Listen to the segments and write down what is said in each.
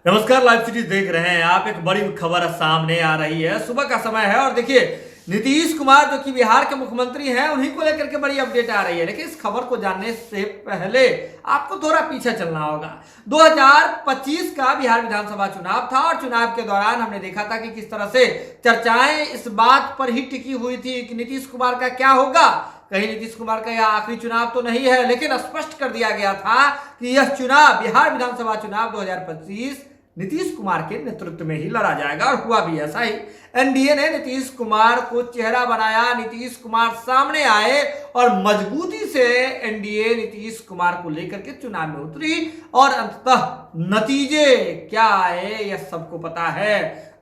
नमस्कार, live series देख रहे हैं आप। एक बड़ी खबर सामने आ रही है, सुबह का समय है और देखिए नीतीश कुमार जो कि बिहार के मुख्यमंत्री हैं उन्हीं को लेकर के बड़ी अपडेट आ रही है। लेकिन इस खबर को जानने से पहले आपको थोड़ा पीछे चलना होगा। 2025 का बिहार विधानसभा चुनाव था और चुनाव के दौरान हमने देखा था कि किस तरह से चर्चाएं इस बात पर ही टिकी हुई थी कि नीतीश कुमार का क्या होगा। कहीं नीतीश कुमार का यह आखिरी चुनाव तो नहीं है, लेकिन स्पष्ट कर दिया गया था कि यह चुनाव बिहार विधानसभा चुनाव 2025 नीतीश कुमार के नेतृत्व में ही लड़ा जाएगा और हुआ भी ऐसा ही। एनडीए ने नीतीश कुमार को चेहरा बनाया, नीतीश कुमार सामने आए और मजबूती से एनडीए नीतीश कुमार को लेकर के चुनाव में उतरी और अंततः नतीजे क्या आए यह सबको पता है।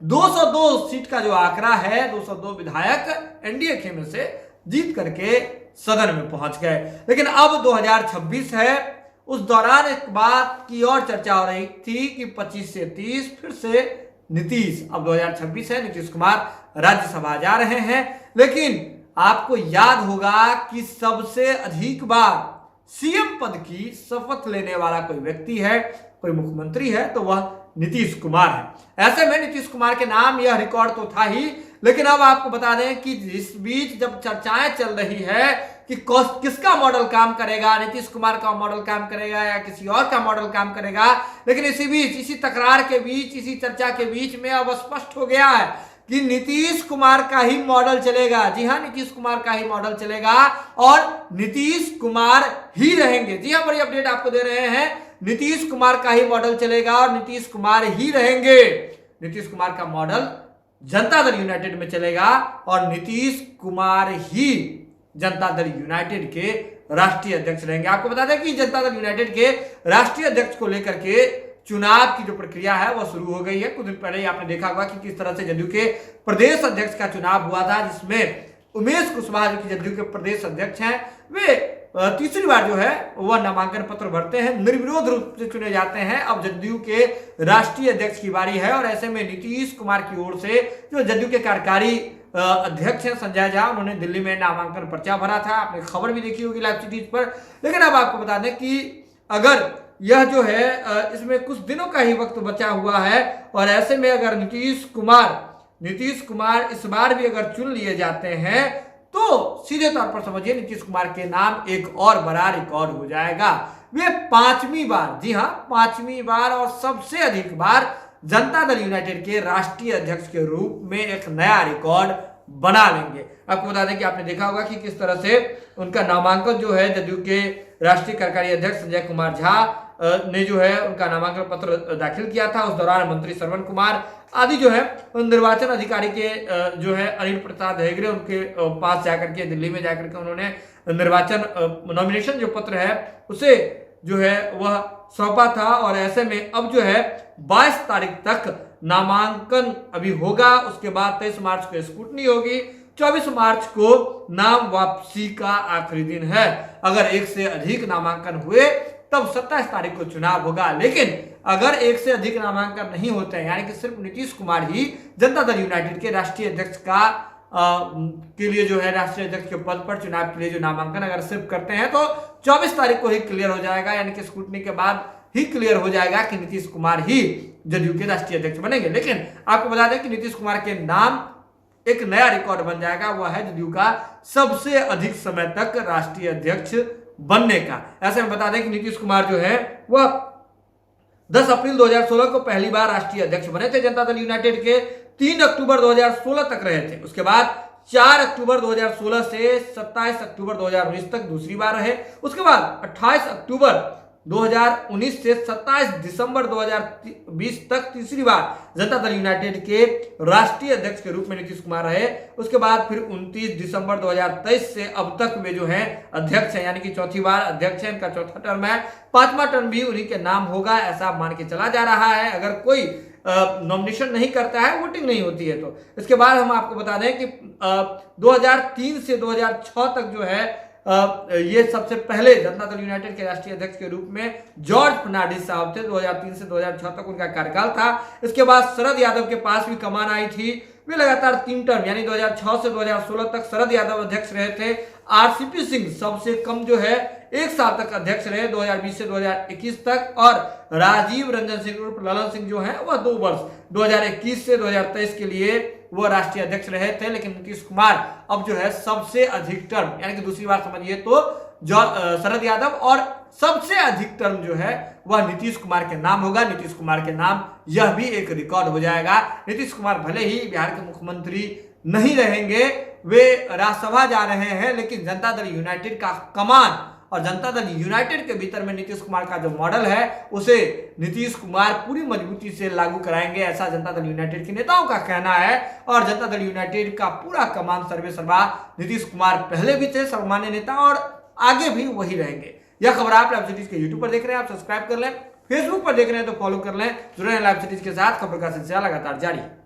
202 सीट का जो आंकड़ा है, 202 विधायक एनडीए खेमे से जीत करके सदन में पहुंच गए। लेकिन अब 2026 है, उस दौरान एक बात की और चर्चा हो रही थी कि 25 से 30 फिर से नीतीश, अब 2026 है, नीतीश कुमार राज्यसभा जा रहे हैं। लेकिन आपको याद होगा कि सबसे अधिक बार सीएम पद की शपथ लेने वाला कोई व्यक्ति है, कोई मुख्यमंत्री है तो वह नीतीश कुमार है। ऐसे में नीतीश कुमार के नाम यह रिकॉर्ड तो था ही, लेकिन अब आपको बता दें कि इस बीच जब चर्चाएं चल रही है कि किसका मॉडल काम करेगा, नीतीश कुमार का मॉडल काम करेगा या किसी और का मॉडल काम करेगा, लेकिन इसी बीच, इसी तकरार के बीच, इसी चर्चा के बीच में अब स्पष्ट हो गया है कि नीतीश कुमार का ही मॉडल चलेगा। जी हां, नीतीश कुमार का ही मॉडल चलेगा और नीतीश कुमार ही रहेंगे। जी हां, बड़ी अपडेट आपको दे रहे हैं, नीतीश कुमार का ही मॉडल चलेगा और नीतीश कुमार ही रहेंगे। नीतीश कुमार का मॉडल जनता दल यूनाइटेड में चलेगा और नीतीश कुमार ही जनता दल यूनाइटेड के राष्ट्रीय अध्यक्ष रहेंगे। आपको बता दें कि जनता दल यूनाइटेड के राष्ट्रीय अध्यक्ष को लेकर के चुनाव की जो प्रक्रिया है वह शुरू हो गई है। कुछ दिन पहले ही आपने देखा होगा कि किस तरह से जदयू के प्रदेश अध्यक्ष का चुनाव हुआ था, जिसमें उमेश कुशवाहा जो कि जदयू के प्रदेश अध्यक्ष हैं, वे तीसरी बार जो है वह नामांकन पत्र भरते हैं, निर्विरोध रूप से चुने जाते हैं। अब जदयू के राष्ट्रीय अध्यक्ष की बारी है और ऐसे में नीतीश कुमार की ओर से जो जदयू के कार्यकारी अध्यक्ष हैं संजय झा, उन्होंने दिल्ली में नामांकन पर्चा भरा था। आपने खबर भी देखी होगी लाइव सीरीज पर। लेकिन अब आपको बता दें कि अगर यह जो है इसमें कुछ दिनों का ही वक्त बचा हुआ है और ऐसे में अगर नीतीश कुमार इस बार भी अगर चुन लिए जाते हैं तो सीधे तौर पर समझिए नीतीश कुमार के नाम एक और बड़ा रिकॉर्ड हो जाएगा। वे 5वीं बार, जी हां 5वीं बार और सबसे अधिक बार जनता दल यूनाइटेड के राष्ट्रीय अध्यक्ष के रूप में एक नया रिकॉर्ड बना लेंगे। आपको बता दें कि आपने देखा होगा कि किस तरह से उनका नामांकन जो है जदयू के राष्ट्रीय कार्यकारी अध्यक्ष संजय कुमार झा ने जो है उनका नामांकन पत्र दाखिल किया था। उस दौरान मंत्री श्रवण कुमार आदि जो है निर्वाचन अधिकारी के जो है अनिल प्रसाद हेगड़े उनके पास जाकर के, दिल्ली में जाकर के उन्होंने निर्वाचन नॉमिनेशन जो पत्र है उसे जो है वह सौंपा था। और ऐसे में अब जो है 22 तारीख तक नामांकन अभी होगा, उसके बाद 23 मार्च को स्क्रूटनी होगी, 24 मार्च को नाम वापसी का आखिरी दिन है। अगर एक से अधिक नामांकन हुए तब 27 तारीख को चुनाव होगा। लेकिन अगर एक से अधिक नामांकन नहीं होते हैं, यानी कि सिर्फ नीतीश कुमार ही जनता दल यूनाइटेड के राष्ट्रीय अध्यक्ष के लिए जो है राष्ट्रीय अध्यक्ष के पद पर चुनाव के लिए जो नामांकन अगर सिर्फ करते हैं तो 24 तारीख को ही क्लियर हो जाएगा, यानी कि स्क्रूटनी के बाद ही क्लियर हो जाएगा कि नीतीश कुमार ही जदयू के राष्ट्रीय अध्यक्ष बनेंगे। लेकिन आपको बता दें कि नीतीश कुमार के नाम एक नया रिकॉर्ड बन जाएगा, वह है जदयू का सबसे अधिक समय तक राष्ट्रीय अध्यक्ष बनने का। ऐसे में बता दें कि नीतीश कुमार जो है वह 10 अप्रैल 2016 को पहली बार राष्ट्रीय अध्यक्ष बने थे जनता दल यूनाइटेड के, 3 अक्टूबर 2016 तक रहे थे। उसके बाद 4 अक्टूबर 2016 से 27 अक्टूबर 2019 तक दूसरी बार रहे। उसके बाद 28 अक्टूबर 2019 से 27 दिसंबर 2020 तक तीसरी बार जनता दल यूनाइटेड के राष्ट्रीय अध्यक्ष के रूप में नीतीश कुमार रहे। उसके बाद फिर 29 दिसंबर 2023 से अब तक वे जो हैं अध्यक्ष हैं, यानी कि चौथी बार अध्यक्ष हैं, इनका चौथा टर्म है। 5वां टर्म भी उन्हीं के नाम होगा, ऐसा मान के चला जा रहा है। अगर कोई नॉमिनेशन नहीं करता है, वोटिंग नहीं होती है तो। इसके बाद हम आपको बता दें कि 2003 से 2006 तक जो है ये सबसे पहले जनता दल यूनाइटेड के राष्ट्रीय अध्यक्ष के रूप में जॉर्ज फर्नांडिस साहब थे। 2003 से 2006 तक उनका कार्यकाल था। इसके बाद शरद यादव के पास भी कमान आई थी, वे लगातार 3 टर्म यानी 2006 से 2016 तक शरद यादव अध्यक्ष रहे थे। आरसीपी सिंह सबसे कम जो है 1 साल तक अध्यक्ष रहे 2020 से 2021 तक, और राजीव रंजन सिंह उर्फ ललन सिंह जो है वह 2 वर्ष 2021 से 2023 के लिए वो राष्ट्रीय अध्यक्ष रहे थे। लेकिन नीतीश कुमार अब जो है सबसे अधिक टर्म, यानी कि दूसरी बार समझिए तो शरद यादव, और सबसे अधिक टर्म जो है वह नीतीश कुमार के नाम होगा। नीतीश कुमार के नाम यह भी एक रिकॉर्ड हो जाएगा। नीतीश कुमार भले ही बिहार के मुख्यमंत्री नहीं रहेंगे, वे राज्यसभा जा रहे हैं, लेकिन जनता दल यूनाइटेड का कमान और जनता दल यूनाइटेड के भीतर में नीतीश कुमार का जो मॉडल है उसे नीतीश कुमार पूरी मजबूती से लागू कराएंगे, ऐसा जनता दल यूनाइटेड के नेताओं का कहना है। और जनता दल यूनाइटेड का पूरा कमान सर्वे सर्वा नीतीश कुमार पहले भी थे सर्वमान्य नेता और आगे भी वही रहेंगे। यह खबर आप लाइव सिटीज के यूट्यूब पर देख रहे हैं, आप सब्सक्राइब कर लें, फेसबुक पर देख रहे हैं तो फॉलो कर लें। जुड़े हैं लाइव सिटीज के साथ, खबर का सिलसिला लगातार जारी है।